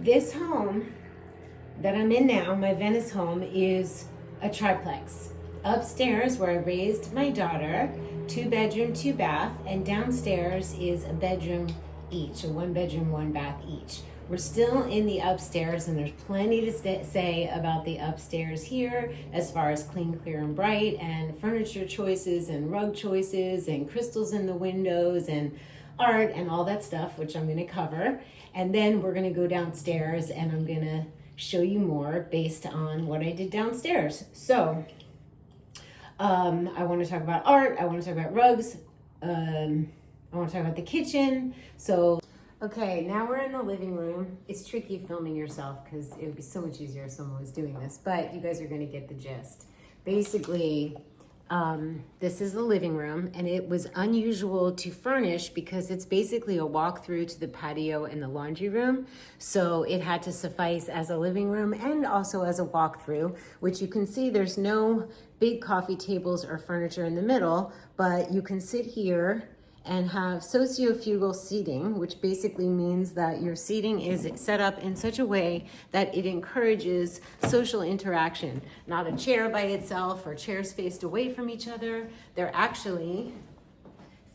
This home that I'm in now, my Venice home, is a triplex. Upstairs, where I raised my daughter, 2-bedroom, 2-bath, and downstairs is a bedroom each, a 1-bedroom, 1-bath each. We're still in the upstairs, and there's plenty to say about the upstairs here as far as clean, clear, and bright, and furniture choices, and rug choices, and crystals in the windows, and art, and all that stuff, which I'm gonna cover. And then we're gonna go downstairs, and I'm gonna show you more based on what I did downstairs. So, I wanna talk about art, I wanna talk about rugs, I wanna talk about the kitchen. So, okay, now we're in the living room. It's tricky filming yourself because it would be so much easier if someone was doing this, but you guys are gonna get the gist. Basically, this is the living room, and it was unusual to furnish because it's basically a walk-through to the patio and the laundry room. So it had to suffice as a living room and also as a walk-through, which you can see there's no big coffee tables or furniture in the middle, but you can sit here and have sociofugal seating, which basically means that your seating is set up in such a way that it encourages social interaction. Not a chair by itself or chairs faced away from each other. They're actually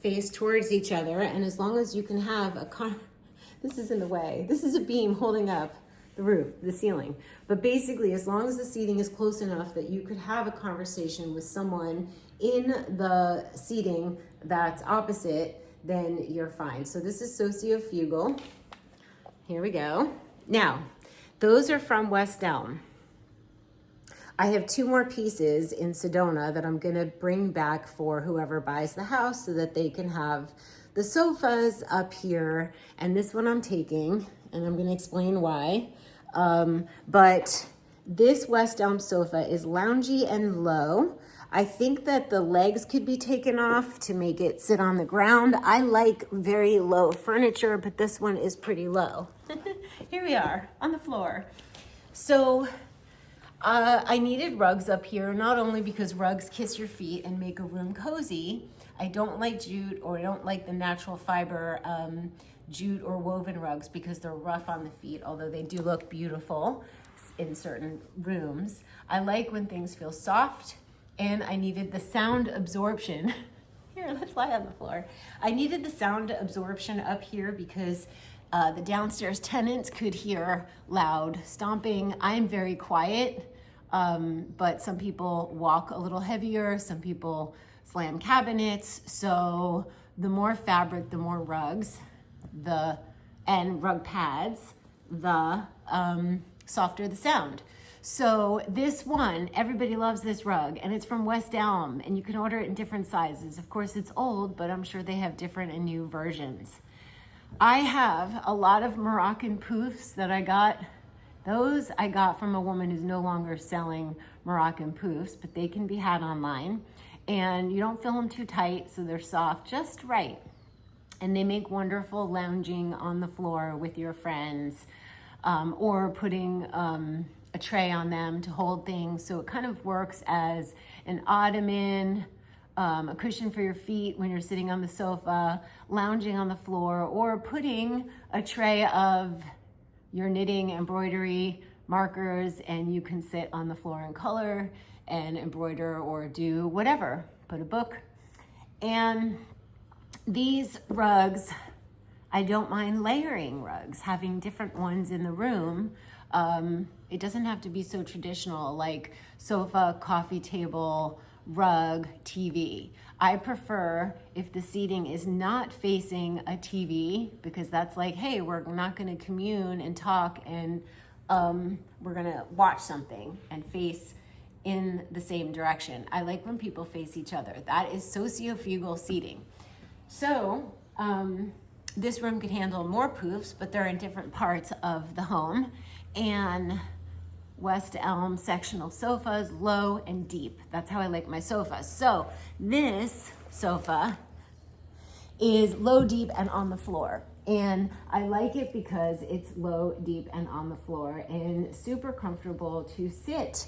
faced towards each other, and as long as you can have this is in the way. This is a beam holding up the roof, the ceiling. But basically, as long as the seating is close enough that you could have a conversation with someone in the seating that's opposite, then you're fine. So this is sociofugal. Here we go. Now, those are from West Elm. I have 2 more pieces in Sedona that I'm gonna bring back for whoever buys the house so that they can have the sofas up here. And this one I'm taking, and I'm gonna explain why. But this West Elm sofa is loungy and low. I think that the legs could be taken off to make it sit on the ground. I like very low furniture, but this one is pretty low. Here we are on the floor. So I needed rugs up here, not only because rugs kiss your feet and make a room cozy. I don't like jute, or I don't like the natural fiber jute or woven rugs because they're rough on the feet, although they do look beautiful in certain rooms. I like when things feel soft. And I needed the sound absorption. Here, let's lie on the floor. I needed the sound absorption up here because the downstairs tenants could hear loud stomping. I'm very quiet, but some people walk a little heavier. Some people slam cabinets. So the more fabric, the more rugs, and rug pads, the softer the sound. So this one, everybody loves this rug, and it's from West Elm, and you can order it in different sizes. Of course, it's old, but I'm sure they have different and new versions. I have a lot of Moroccan poufs that I got. Those I got from a woman who's no longer selling Moroccan poufs, but they can be had online. And you don't feel them too tight, so they're soft, just right. And they make wonderful lounging on the floor with your friends, or putting a tray on them to hold things. So it kind of works as an ottoman, a cushion for your feet when you're sitting on the sofa, lounging on the floor, or putting a tray of your knitting, embroidery, markers, and you can sit on the floor and color and embroider or do whatever, put a book. And these rugs, I don't mind layering rugs, having different ones in the room. It doesn't have to be so traditional, like sofa, coffee table, rug, TV. I prefer if the seating is not facing a TV, because that's like, hey, we're not gonna commune and talk, and we're gonna watch something and face in the same direction. I like when people face each other. That is sociofugal seating. So, this room could handle more poofs, but they're in different parts of the home. And West Elm sectional sofas, low and deep. That's how I like my sofas. So this sofa is low, deep, and on the floor. And I like it because it's low, deep, and on the floor, and super comfortable to sit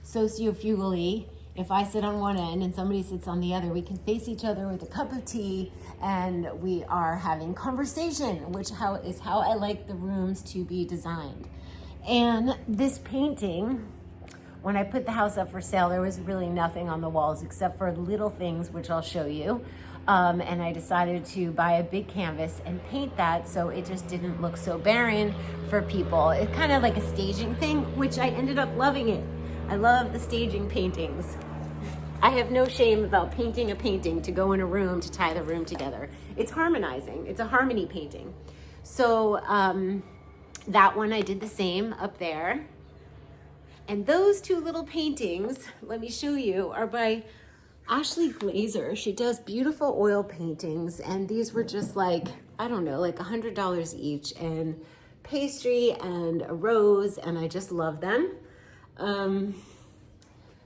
sociofugally if I sit on one end and somebody sits on the other, we can face each other with a cup of tea and we are having conversation, which is how I like the rooms to be designed. And this painting, when I put the house up for sale, there was really nothing on the walls except for little things, which I'll show you. And I decided to buy a big canvas and paint that so it just didn't look so barren for people. It's kind of like a staging thing, which I ended up loving it. I love the staging paintings. I have no shame about painting a painting to go in a room to tie the room together. It's harmonizing. It's a harmony painting. So that one I did the same up there. And those two little paintings, let me show you, are by Ashley Glazer. She does beautiful oil paintings, and these were just like, I don't know, like $100 each, and pastry and a rose, and I just love them.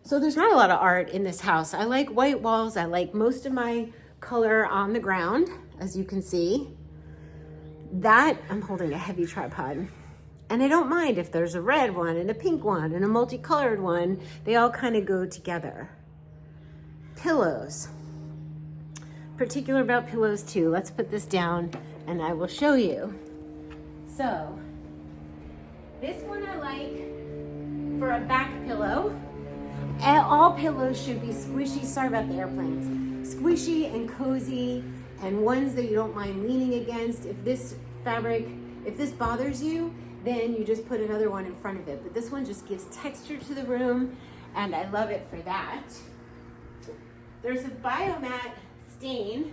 So there's not a lot of art in this house. I like white walls. I like most of my color on the ground, as you can see. That, I'm holding a heavy tripod. And I don't mind if there's a red one and a pink one and a multicolored one. They all kind of go together. Pillows. Particular about pillows too. Let's put this down and I will show you. So, this one I like for a back pillow. All pillows should be squishy. Sorry about the airplanes. Squishy and cozy, and ones that you don't mind leaning against. If this bothers you, then you just put another one in front of it. But this one just gives texture to the room, and I love it for that. There's a biomat stain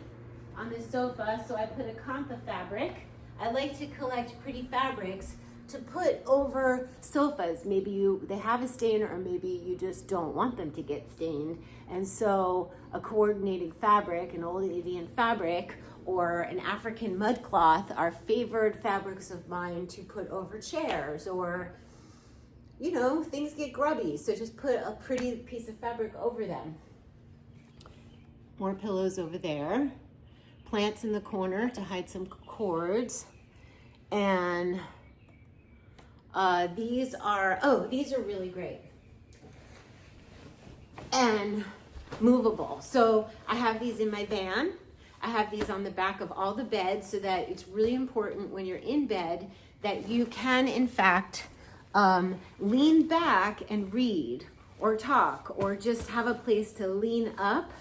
on this sofa, so I put a Kantha fabric. I like to collect pretty fabrics to put over sofas. Maybe they have a stain, or maybe you just don't want them to get stained. And so a coordinating fabric, an old Indian fabric, or an African mud cloth are favored fabrics of mine to put over chairs, or, you know, things get grubby. So just put a pretty piece of fabric over them. More pillows over there. Plants in the corner to hide some cords. And these are really great. And movable. So I have these in my van. I have these on the back of all the beds, so that it's really important when you're in bed that you can, in fact, lean back and read or talk, or just have a place to lean up.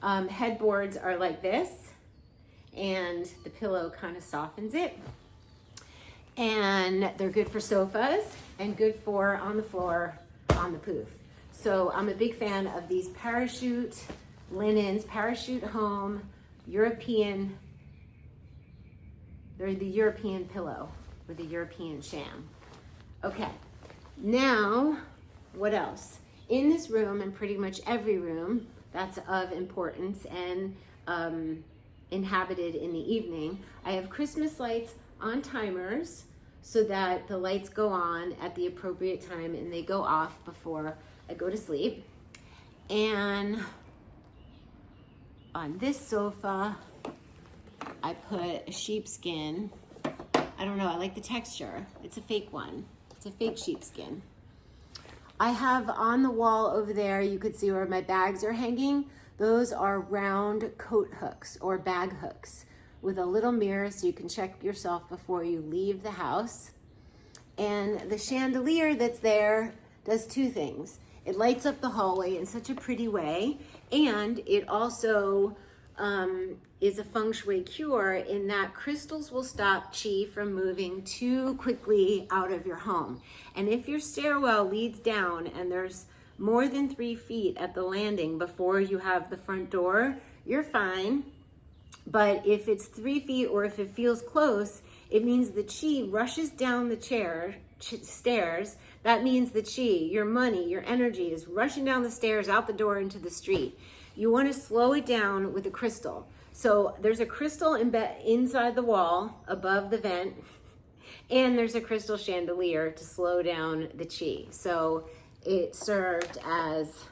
Headboards are like this, and the pillow kind of softens it. And they're good for sofas and good for on the floor, on the poof. So I'm a big fan of these parachute linens, parachute home, European. They're the European pillow with the European sham. Okay, now what else? In this room, and pretty much every room that's of importance and inhabited in the evening, I have Christmas lights on timers so that the lights go on at the appropriate time and they go off before I go to sleep. And on this sofa, I put a sheepskin. I don't know, I like the texture. It's a fake one. It's a fake sheepskin. I have on the wall over there, you could see where my bags are hanging. Those are round coat hooks or bag hooks with a little mirror so you can check yourself before you leave the house. And the chandelier that's there does two things. It lights up the hallway in such a pretty way, and it also is a feng shui cure in that crystals will stop chi from moving too quickly out of your home. And if your stairwell leads down and there's more than 3 feet at the landing before you have the front door, you're fine. But if it's 3 feet or if it feels close, it means the chi rushes down the stairs. That means the chi, your money, your energy is rushing down the stairs, out the door, into the street. You want to slow it down with a crystal. So there's a crystal inside the wall above the vent, and there's a crystal chandelier to slow down the chi. So it served as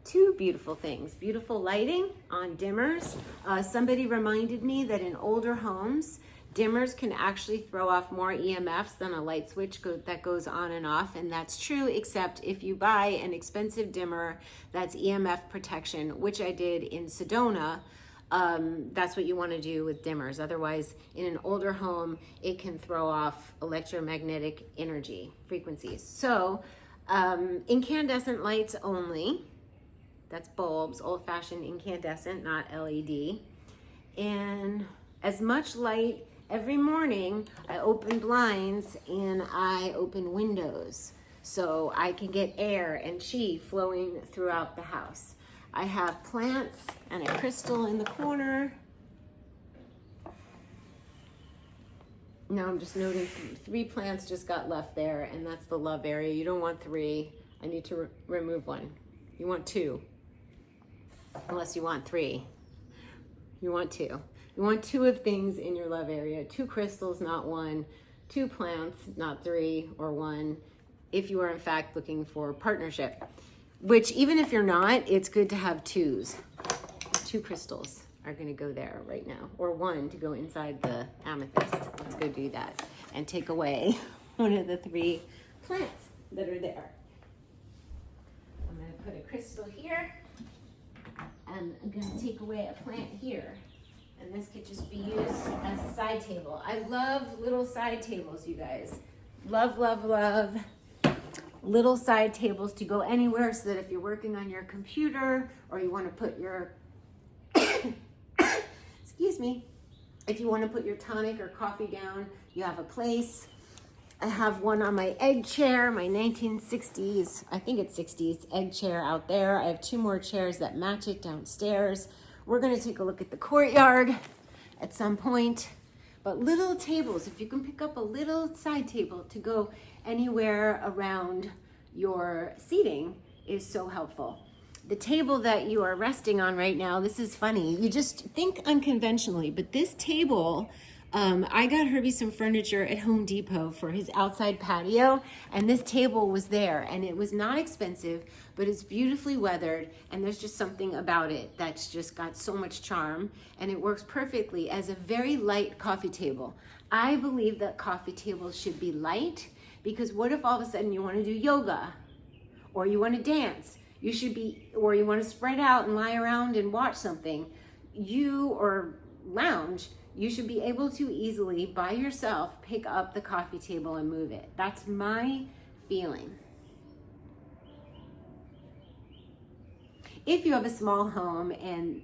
two beautiful things. Beautiful lighting on dimmers. Somebody reminded me that in older homes, dimmers can actually throw off more EMFs than a light switch that goes on and off, and that's true, except if you buy an expensive dimmer that's EMF protection, which I did in Sedona. That's what you want to do with dimmers. Otherwise, in an older home, it can throw off electromagnetic energy frequencies. So incandescent lights only. That's bulbs, old-fashioned incandescent, not LED. And as much light every morning, I open blinds and I open windows so I can get air and chi flowing throughout the house. I have plants and a crystal in the corner. Now I'm just noting 3 plants just got left there, and that's the love area. You don't want 3. I need to remove 1. You want 2. Unless you want 3. You want 2. You want 2 of things in your love area. 2 crystals, not 1. 2 plants, not 3 or 1. If you are in fact looking for partnership. Which, even if you're not, it's good to have 2s. 2 crystals are going to go there right now. Or 1 to go inside the amethyst. Let's go do that. And take away one of the 3 plants that are there. I'm going to put a crystal here. And I'm going to take away a plant here. And this could just be used as a side table. I love little side tables, you guys. Love, love, love. Little side tables to go anywhere, so that if you're working on your computer or you want to put your excuse me, if you want to put your tonic or coffee down, you have a place. I have one on my egg chair, my 1960s, I think it's 60s egg chair out there. I have 2 more chairs that match it downstairs. We're going to take a look at the courtyard at some point. But little tables, if you can pick up a little side table to go anywhere around your seating, is so helpful. The table that you are resting on right now, this is funny. You just think unconventionally, but this table, I got Herbie some furniture at Home Depot for his outside patio, and this table was there, and it was not expensive, but it's beautifully weathered, and there's just something about it that's just got so much charm, and it works perfectly as a very light coffee table. I believe that coffee tables should be light, because what if all of a sudden you want to do yoga, or you want to dance? You should be, or you want to spread out and lie around and watch something, or lounge. You should be able to easily, by yourself, pick up the coffee table and move it. That's my feeling. If you have a small home and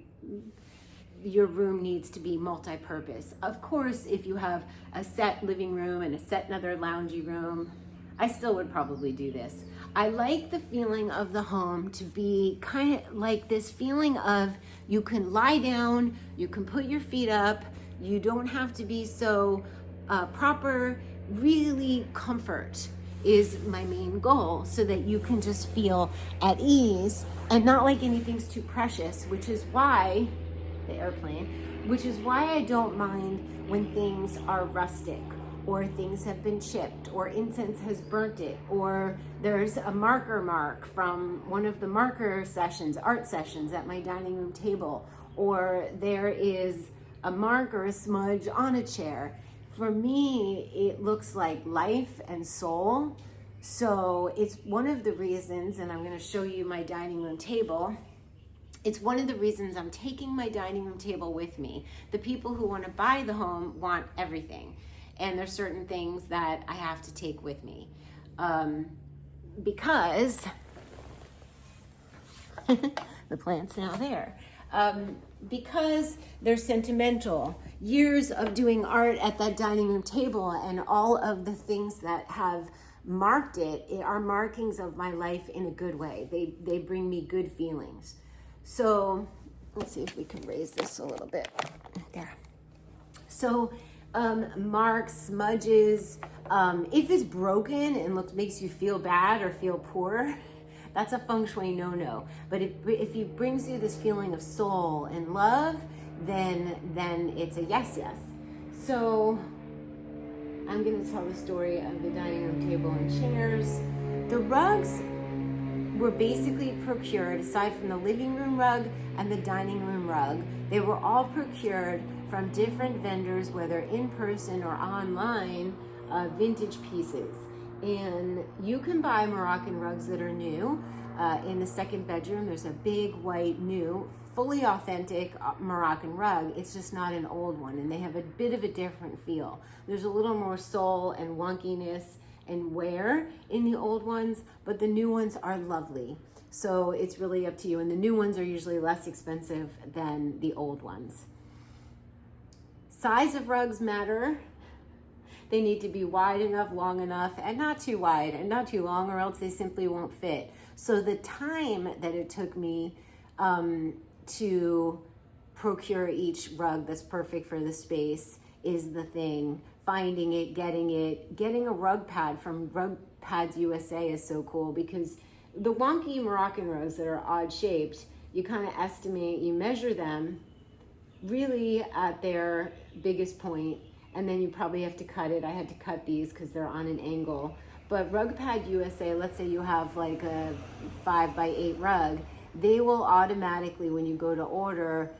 your room needs to be multi-purpose, of course, if you have a set living room and a set another loungy room, I still would probably do this. I like the feeling of the home to be kind of like this feeling of you can lie down, you can put your feet up, you don't have to be so proper. Really, comfort is my main goal, so that you can just feel at ease and not like anything's too precious, which is why, the airplane, which is why I don't mind when things are rustic, or things have been chipped, or incense has burnt it, or there's a marker mark from one of the marker sessions, art sessions at my dining room table, or there is a mark or a smudge on a chair. For me, it looks like life and soul. So it's one of the reasons, and I'm going to show you my dining room table. It's one of the reasons I'm taking my dining room table with me. The people who want to buy the home want everything. And there's certain things that I have to take with me. Because the plant's now there. Because they're sentimental. Years of doing art at that dining room table, and all of the things that have marked it are markings of my life in a good way. They bring me good feelings. So let's see if we can raise this a little bit. There. So marks, smudges, if it's broken and makes you feel bad or feel poor, that's a feng shui no-no. But if it brings you this feeling of soul and love, then it's a yes. So I'm going to tell the story of the dining room table and chairs. The rugs were basically procured, aside from the living room rug and the dining room rug, they were all procured from different vendors, whether in person or online, vintage pieces. And you can buy Moroccan rugs that are new. In the second bedroom, there's a big white new, fully authentic Moroccan rug. It's just not an old one, and they have a bit of a different feel. There's a little more soul and wonkiness and wear in the old ones, but the new ones are lovely. So it's really up to you. And the new ones are usually less expensive than the old ones. Size of rugs matter. They need to be wide enough, long enough, and not too wide and not too long, or else they simply won't fit. So the time that it took me to procure each rug that's perfect for the space is the thing. Finding it, getting a rug pad from Rug Pads USA is so cool, because the wonky Moroccan rugs that are odd shaped, you kind of estimate, you measure them really at their biggest point, and then you probably have to cut it. I had to cut these because they're on an angle. But Rug Pad USA, let's say you have like a 5x8 rug, they will automatically, when you go to order,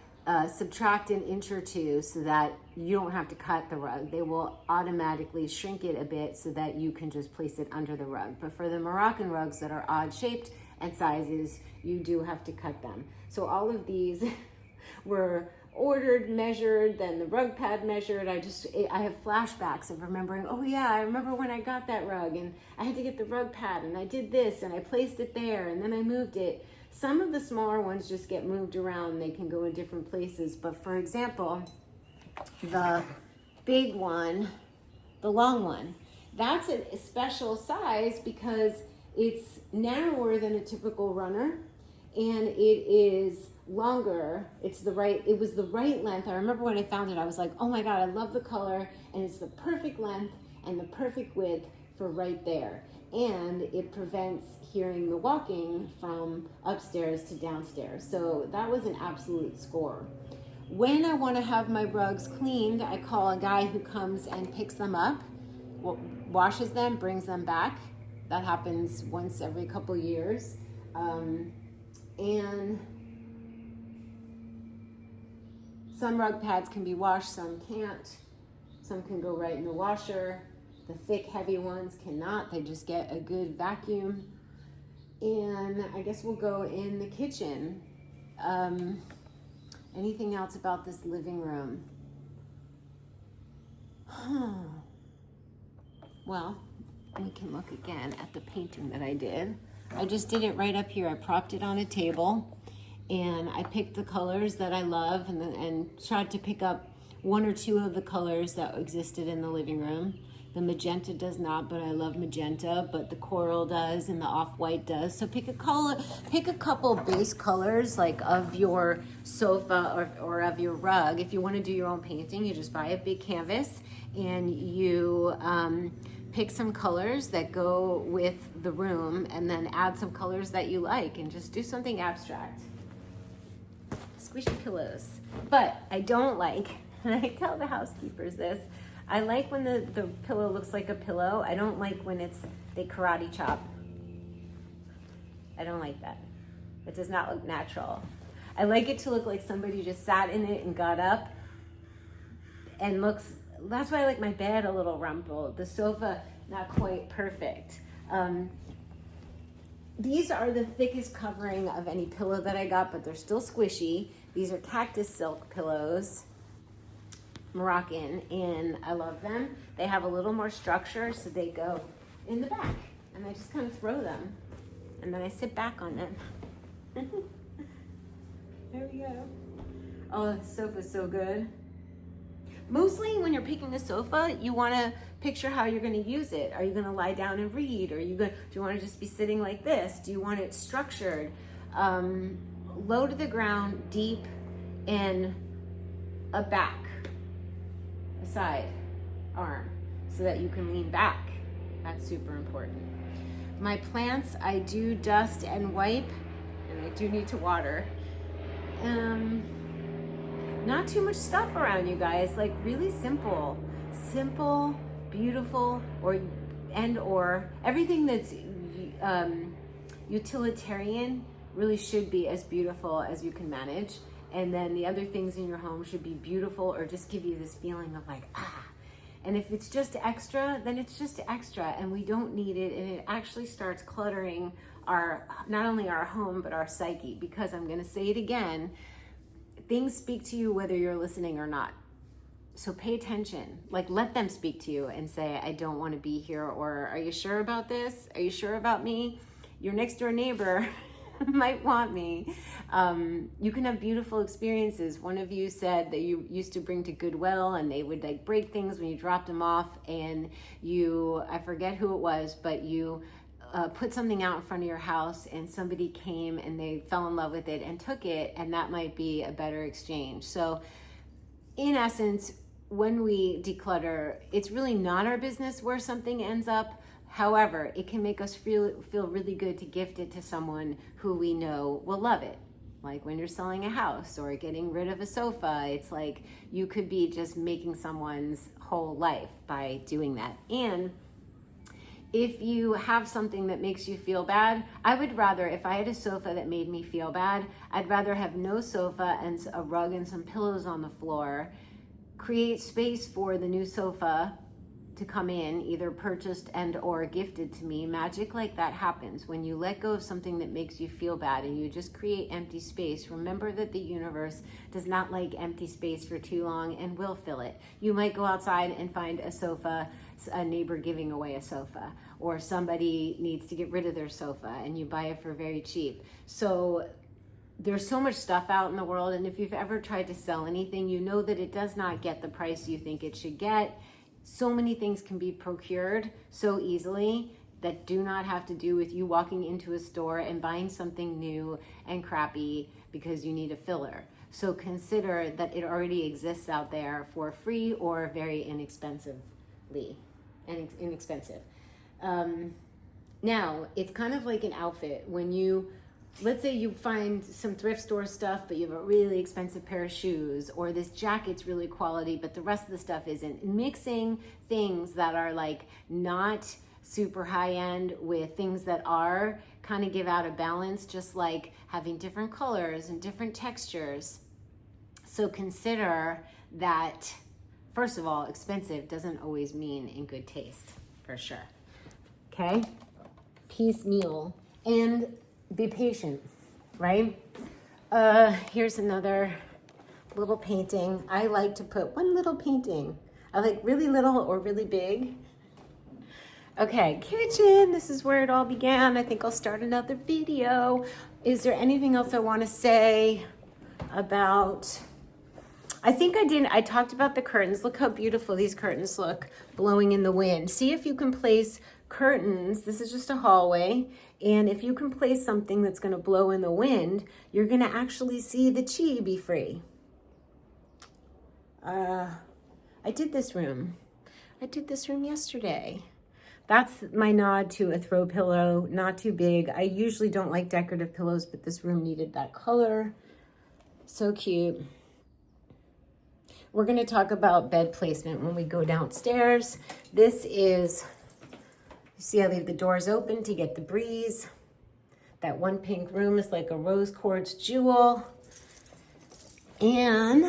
subtract an inch or two so that you don't have to cut the rug. They will automatically shrink it a bit so that you can just place it under the rug. But for the Moroccan rugs that are odd shaped and sizes, you do have to cut them. So all of these were ordered, measured, then the rug pad measured. I have flashbacks of remembering, oh yeah, I remember when I got that rug and I had to get the rug pad and I did this and I placed it there and then I moved it. Some of the smaller ones just get moved around. They can go in different places. But for example, the big one, the long one, that's a special size because it's narrower than a typical runner and it is longer. It was the right length. I remember when I found it, I was like, oh my God, I love the color, and it's the perfect length and the perfect width for right there. And it prevents hearing the walking from upstairs to downstairs. So that was an absolute score. When I want to have my rugs cleaned, I call a guy who comes and picks them up, washes them, brings them back. That happens once every couple years. And some rug pads can be washed, some can't. Some can go right in the washer. The thick, heavy ones cannot. They just get a good vacuum. And I guess we'll go in the kitchen. Anything else about this living room? Well, we can look again at the painting that I did. I just did it right up here. I propped it on a table and I picked the colors that I love and tried to pick up one or two of the colors that existed in the living room. The magenta does not, but I love magenta, but the coral does and the off-white does. So pick a color, pick a couple base colors like of your sofa or of your rug. If you want to do your own painting, you just buy a big canvas and you pick some colors that go with the room and then add some colors that you like and just do something abstract. Squishy pillows. But I don't like, and I tell the housekeepers this, I like when the pillow looks like a pillow. I don't like when they karate chop. I don't like that. It does not look natural. I like it to look like somebody just sat in it and got up and looks, that's why I like my bed a little rumpled. The sofa, not quite perfect. These are the thickest covering of any pillow that I got, but they're still squishy. These are cactus silk pillows, Moroccan, and I love them. They have a little more structure, so they go in the back, and I just kind of throw them, and then I sit back on them. There we go. Oh, the sofa's so good. Mostly when you're picking a sofa, you want to picture how you're going to use it. Are you going to lie down and read? Do you want to just be sitting like this? Do you want it structured? Low to the ground, deep, and a back, a side arm, so that you can lean back. That's super important. My plants, I do dust and wipe, and I do need to water. Not too much stuff around, you guys. Like really simple, beautiful, or everything that's utilitarian really should be as beautiful as you can manage. And then the other things in your home should be beautiful or just give you this feeling of like, ah. And if it's just extra, then it's just extra and we don't need it. And it actually starts cluttering not only our home, but our psyche. Because I'm gonna say it again, things speak to you whether you're listening or not. So pay attention, like let them speak to you and say, I don't wanna be here, or are you sure about this? Are you sure about me? Your next door neighbor might want me. You can have beautiful experiences. One of you said that you used to bring to Goodwill and they would like break things when you dropped them off, and I forget who it was, but you put something out in front of your house and somebody came and they fell in love with it and took it, and that might be a better exchange. So in essence, when we declutter, it's really not our business where something ends up. However, it can make us feel really good to gift it to someone who we know will love it. Like when you're selling a house or getting rid of a sofa, it's like you could be just making someone's whole life by doing that. And if you have something that makes you feel bad, I would rather, if I had a sofa that made me feel bad, I'd rather have no sofa and a rug and some pillows on the floor, create space for the new sofa to come in, either purchased and or gifted to me. Magic like that happens when you let go of something that makes you feel bad and you just create empty space. Remember that the universe does not like empty space for too long and will fill it. You might go outside and find a sofa, a neighbor giving away a sofa, or somebody needs to get rid of their sofa and you buy it for very cheap. So there's so much stuff out in the world, and if you've ever tried to sell anything, you know that it does not get the price you think it should get. So many things can be procured so easily that do not have to do with you walking into a store and buying something new and crappy because you need a filler. So consider that it already exists out there for free or very inexpensive. Now, it's kind of like an outfit. When let's say you find some thrift store stuff, but you have a really expensive pair of shoes, or this jacket's really quality, but the rest of the stuff isn't. Mixing things that are like not super high end with things that are kind of give out a balance, just like having different colors and different textures. So consider that, first of all, expensive doesn't always mean in good taste, for sure. Okay? Piecemeal. And be patient, right? Here's another little painting. I like to put one little painting. I like really little or really big. Okay, kitchen. This is where it all began. I think I'll start another video. Is there anything else I want to say about... I think I did. I talked about the curtains. Look how beautiful these curtains look blowing in the wind. See if you can place curtains. This is just a hallway. And if you can place something that's going to blow in the wind, you're going to actually see the chi be free. I did this room. Yesterday. That's my nod to a throw pillow, not too big. I usually don't like decorative pillows, but this room needed that color. So cute. We're going to talk about bed placement when we go downstairs. This is, you see I leave the doors open to get the breeze. That one pink room is like a rose quartz jewel. And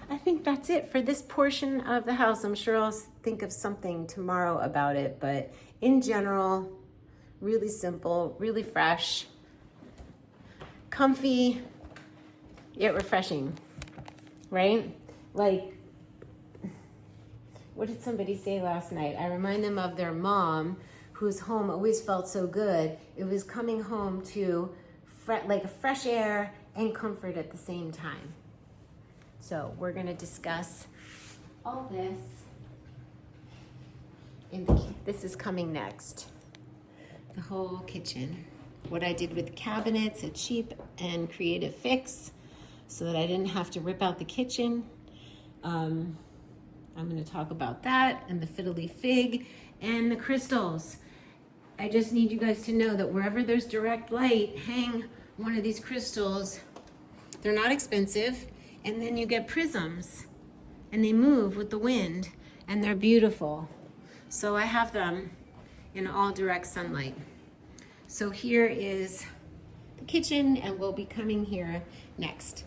I think that's it for this portion of the house. I'm sure I'll think of something tomorrow about it, but in general, really simple, really fresh, comfy, yet refreshing, right? Like, what did somebody say last night? I remind them of their mom, whose home always felt so good. It was coming home to like a fresh air and comfort at the same time. So we're gonna discuss all this. This is coming next. The whole kitchen. What I did with the cabinets, a cheap and creative fix so that I didn't have to rip out the kitchen. I'm going to talk about that and the fiddly fig and the crystals. I just need you guys to know that wherever there's direct light, hang one of these crystals. They're not expensive. And then you get prisms and they move with the wind and they're beautiful. So I have them in all direct sunlight. So here is the kitchen and we'll be coming here next.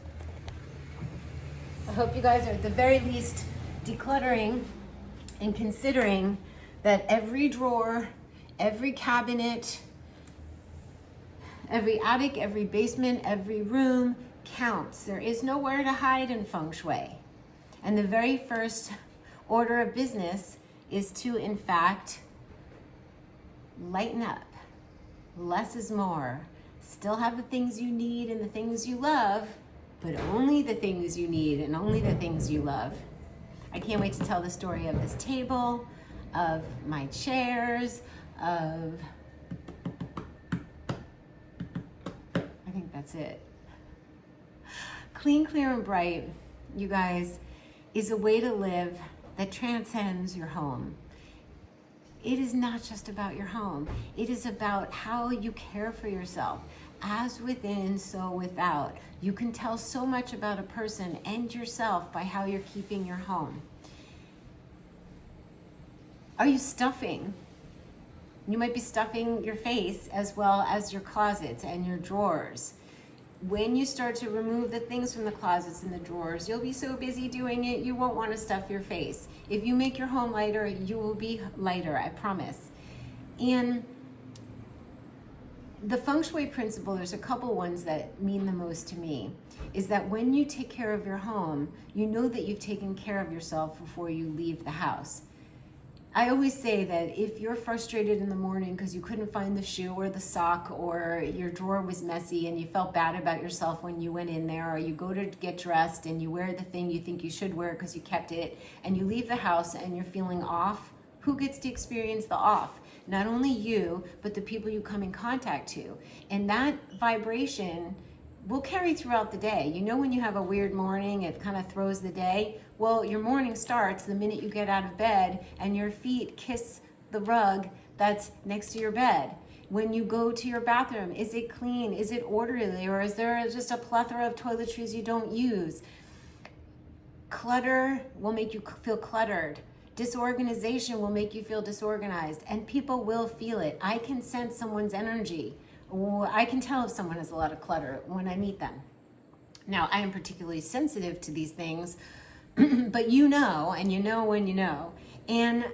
I hope you guys are at the very least decluttering and considering that every drawer, every cabinet, every attic, every basement, every room counts. There is nowhere to hide in Feng Shui. And the very first order of business is to, in fact, lighten up. Less is more. Still have the things you need and the things you love, but only the things you need and only the things you love. I can't wait to tell the story of this table, of my chairs, of... I think that's it. Clean, clear, and bright, you guys, is a way to live that transcends your home. It is not just about your home. It is about how you care for yourself. As within, so without. You can tell so much about a person and yourself by how you're keeping your home. Are you stuffing? You might be stuffing your face as well as your closets and your drawers. When you start to remove the things from the closets and the drawers, you'll be so busy doing it, you won't want to stuff your face. If you make your home lighter, you will be lighter, I promise. And the Feng Shui principle, there's a couple ones that mean the most to me, is that when you take care of your home, you know that you've taken care of yourself before you leave the house. I always say that if you're frustrated in the morning because you couldn't find the shoe or the sock, or your drawer was messy and you felt bad about yourself when you went in there, or you go to get dressed and you wear the thing you think you should wear because you kept it, and you leave the house and you're feeling off, who gets to experience the off? Not only you, but the people you come in contact to. And that vibration will carry throughout the day. You know, when you have a weird morning, it kind of throws the day. Well, your morning starts the minute you get out of bed and your feet kiss the rug that's next to your bed. When you go to your bathroom, is it clean? Is it orderly? Or is there just a plethora of toiletries you don't use? Clutter will make you feel cluttered. Disorganization will make you feel disorganized, and people will feel it. I can sense someone's energy. I can tell if someone has a lot of clutter when I meet them. Now, I am particularly sensitive to these things, but you know, and you know when you know. And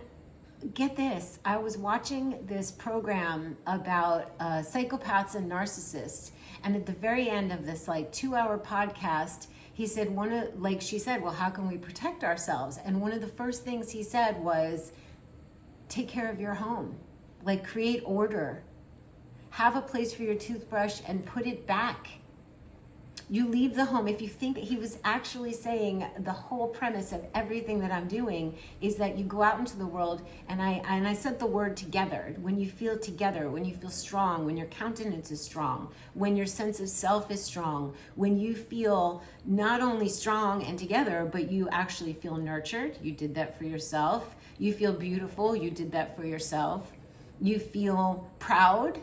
get this, I was watching this program about psychopaths and narcissists, and at the very end of this 2-hour podcast, he said she said, well, how can we protect ourselves? And one of the first things he said was, take care of your home, create order. Have a place for your toothbrush and put it back. You leave the home. If you think, he was actually saying the whole premise of everything that I'm doing is that you go out into the world, and I said the word together. When you feel together, when you feel strong, when your countenance is strong, when your sense of self is strong, when you feel not only strong and together, but you actually feel nurtured, you did that for yourself. You feel beautiful, you did that for yourself. You feel proud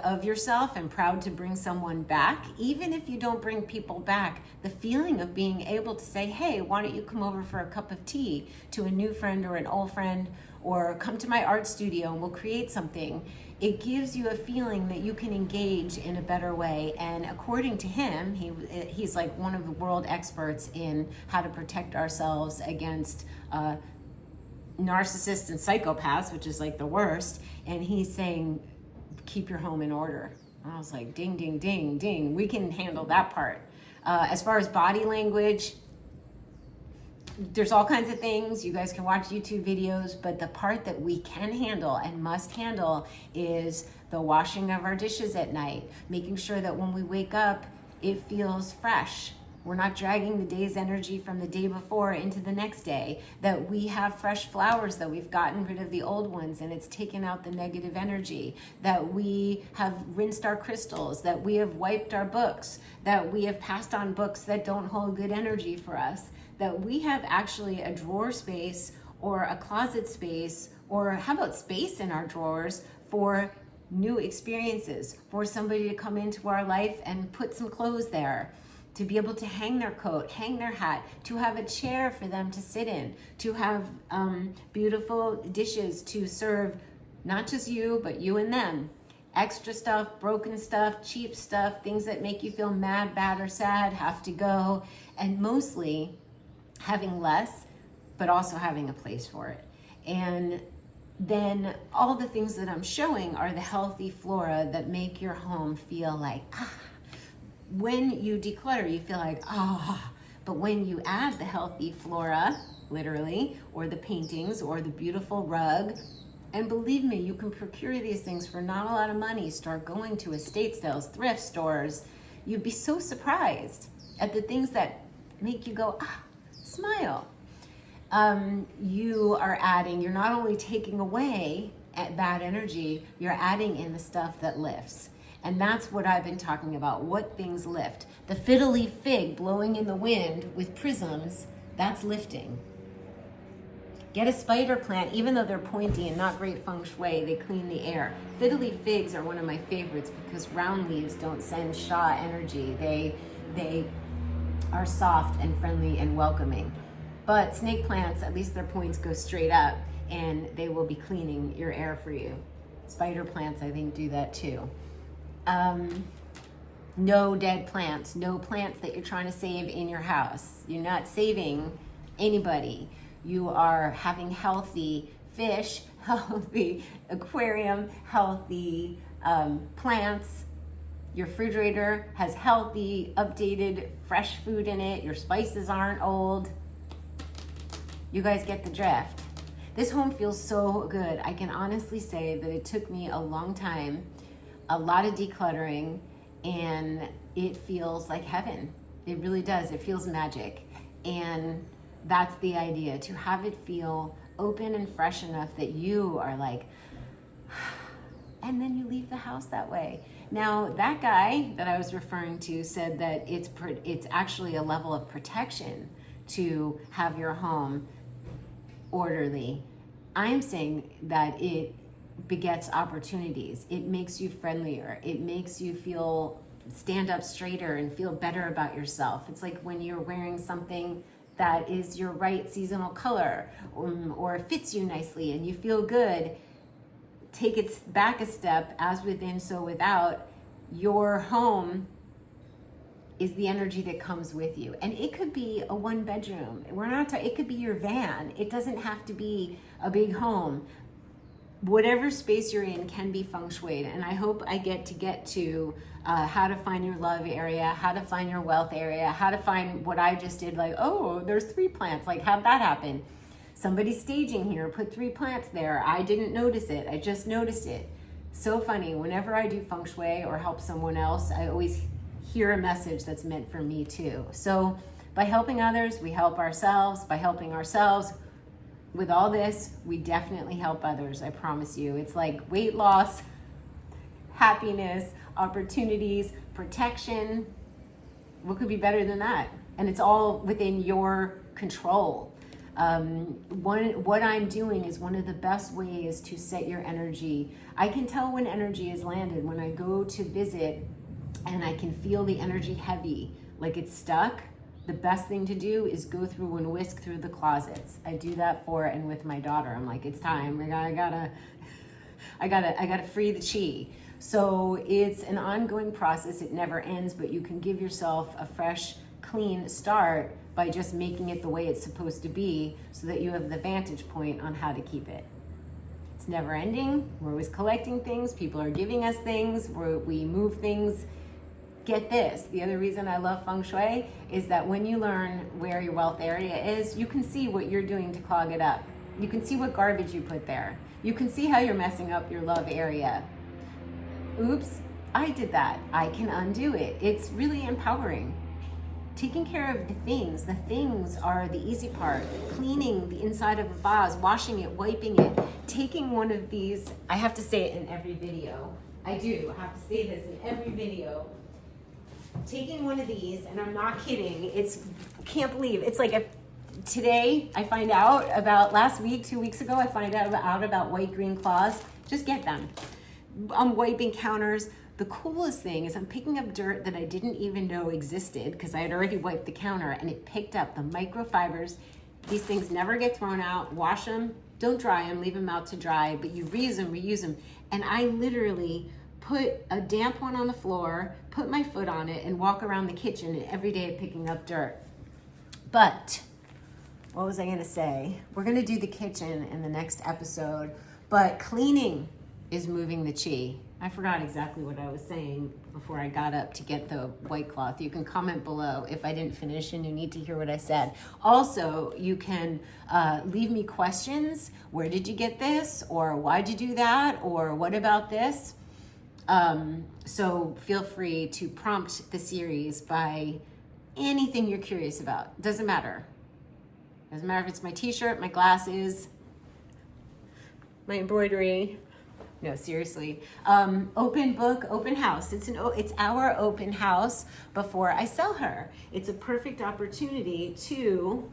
of yourself and proud to bring someone back. Even if you don't bring people back, the feeling of being able to say, hey, why don't you come over for a cup of tea to a new friend or an old friend, or come to my art studio and we'll create something. It gives you a feeling that you can engage in a better way. And according to him, he's like one of the world experts in how to protect ourselves against narcissists and psychopaths, which is the worst. And he's saying, keep your home in order. And I was like, ding, ding, ding, ding. We can handle that part. As far as body language, there's all kinds of things. You guys can watch YouTube videos, but the part that we can handle and must handle is the washing of our dishes at night, making sure that when we wake up, it feels fresh. We're not dragging the day's energy from the day before into the next day, that we have fresh flowers, that we've gotten rid of the old ones and it's taken out the negative energy, that we have rinsed our crystals, that we have wiped our books, that we have passed on books that don't hold good energy for us, that we have actually a drawer space or a closet space, or how about space in our drawers for new experiences, for somebody to come into our life and put some clothes there, to be able to hang their coat, hang their hat, to have a chair for them to sit in, to have beautiful dishes to serve not just you, but you and them. Extra stuff, broken stuff, cheap stuff, things that make you feel mad, bad, or sad have to go. And mostly having less, but also having a place for it. And then all the things that I'm showing are the healthy flora that make your home feel like, when you declutter, you feel like, but when you add the healthy flora, literally, or the paintings, or the beautiful rug, and believe me, you can procure these things for not a lot of money. Start going to estate sales, thrift stores. You'd be so surprised at the things that make you go, smile. You are adding, you're not only taking away bad energy, you're adding in the stuff that lifts. And that's what I've been talking about, what things lift. The fiddly fig blowing in the wind with prisms, that's lifting. Get a spider plant, even though they're pointy and not great feng shui, they clean the air. Fiddly figs are one of my favorites because round leaves don't send Sha energy. They are soft and friendly and welcoming. But snake plants, at least their points go straight up and they will be cleaning your air for you. Spider plants, I think, do that too. No dead plants, no plants that you're trying to save in your house. You're not saving anybody. You are having healthy fish, healthy aquarium, healthy plants. Your refrigerator has healthy, updated, fresh food in it. Your spices aren't old. You guys get the drift. This home feels so good. I can honestly say that it took me a long time, a lot of decluttering, and it feels like heaven. It really does. It feels magic. And that's the idea, to have it feel open and fresh enough that you are like, and then you leave the house that way. Now, that guy that I was referring to said that it's actually a level of protection to have your home orderly. I'm saying that it begets opportunities. It makes you friendlier. It makes you stand up straighter and feel better about yourself. It's like when you're wearing something that is your right seasonal color or fits you nicely and you feel good. Take it back a step, as within, so without. Your home is the energy that comes with you. And it could be a 1-bedroom. It could be your van. It doesn't have to be a big home. Whatever space you're in can be feng shuied. And I hope I get to how to find your love area, how to find your wealth area, how to find what I just did, like, oh, there's 3 plants. Like, how'd that happen? Somebody's staging here, put 3 plants there. I didn't notice it. I just noticed it. So funny. Whenever I do feng shui or help someone else, I always hear a message that's meant for me too. So by helping others, we help ourselves. By helping ourselves with all this, we definitely help others. I promise you. It's like weight loss, happiness, opportunities, protection. What could be better than that? And it's all within your control. What I'm doing is one of the best ways to set your energy. I can tell when energy is landed when I go to visit and I can feel the energy heavy, like it's stuck. The best thing to do is go through and whisk through the closets. I do that for and with my daughter. I'm like, it's time. I gotta free the chi. So it's an ongoing process. It never ends, but you can give yourself a fresh, clean start by just making it the way it's supposed to be, so that you have the vantage point on how to keep it. It's never ending. We're always collecting things. People are giving us things. We move things. Get this, the other reason I love feng shui is that when you learn where your wealth area is, you can see what you're doing to clog it up. You can see what garbage you put there. You can see how you're messing up your love area. Oops, I did that. I can undo it. It's really empowering. Taking care of the things are the easy part. Cleaning the inside of a vase, washing it, wiping it, taking one of these. I have to say it in every video. I do have to say this in every video. Taking one of these, and I'm not kidding, can't believe, it's like today I find out about, last week, 2 weeks ago, I find out about white green claws. Just get them. I'm wiping counters. The coolest thing is I'm picking up dirt that I didn't even know existed because I had already wiped the counter, and it picked up the microfibers. These things never get thrown out. Wash them, don't dry them, leave them out to dry, but you reuse them, and I literally put a damp one on the floor, put my foot on it, and walk around the kitchen every day picking up dirt. But what was I gonna say? We're gonna do the kitchen in the next episode, but cleaning is moving the chi. I forgot exactly what I was saying before I got up to get the white cloth. You can comment below if I didn't finish and you need to hear what I said. Also, you can leave me questions. Where did you get this? Or why'd you do that? Or what about this? So feel free to prompt the series by anything you're curious about. Doesn't matter. Doesn't matter if it's my t-shirt, my glasses, my embroidery. No, seriously. Open book, open house. It's our open house before I sell her. It's a perfect opportunity to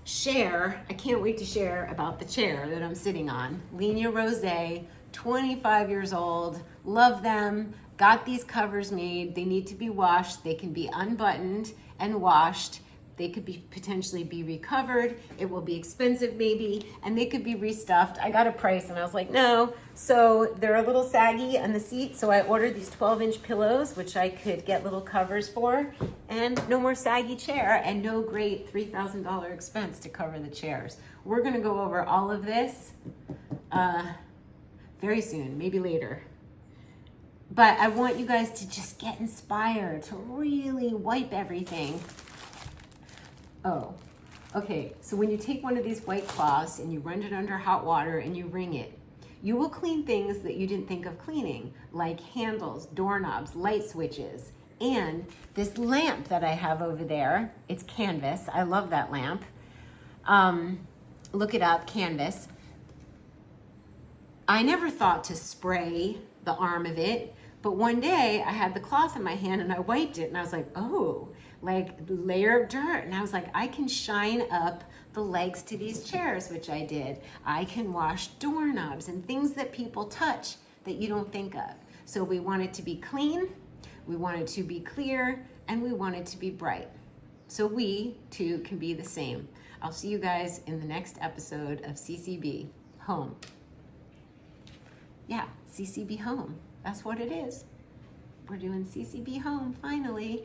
share. I can't wait to share about the chair that I'm sitting on. Linia Rose, 25 years old. Love them. Got these covers made. They need to be washed. They can be unbuttoned and washed. They could be potentially be recovered. It will be expensive maybe, and they could be restuffed. I got a price and I was like, no. So they're a little saggy on the seat. So I ordered these 12-inch pillows, which I could get little covers for, and no more saggy chair and no great $3,000 expense to cover the chairs. We're gonna go over all of this very soon, maybe later. But I want you guys to just get inspired to really wipe everything. Oh, okay. So when you take one of these white cloths and you run it under hot water and you wring it, you will clean things that you didn't think of cleaning, like handles, doorknobs, light switches, and this lamp that I have over there. It's canvas. I love that lamp. Look it up, canvas. I never thought to spray the arm of it, but one day I had the cloth in my hand and I wiped it and I was like, oh, like layer of dirt. And I was like, I can shine up the legs to these chairs, which I did. I can wash doorknobs and things that people touch that you don't think of. So we want it to be clean, we want it to be clear, and we want it to be bright. So we too can be the same. I'll see you guys in the next episode of CCB Home. Yeah, CCB Home. That's what it is. We're doing CCB Home finally.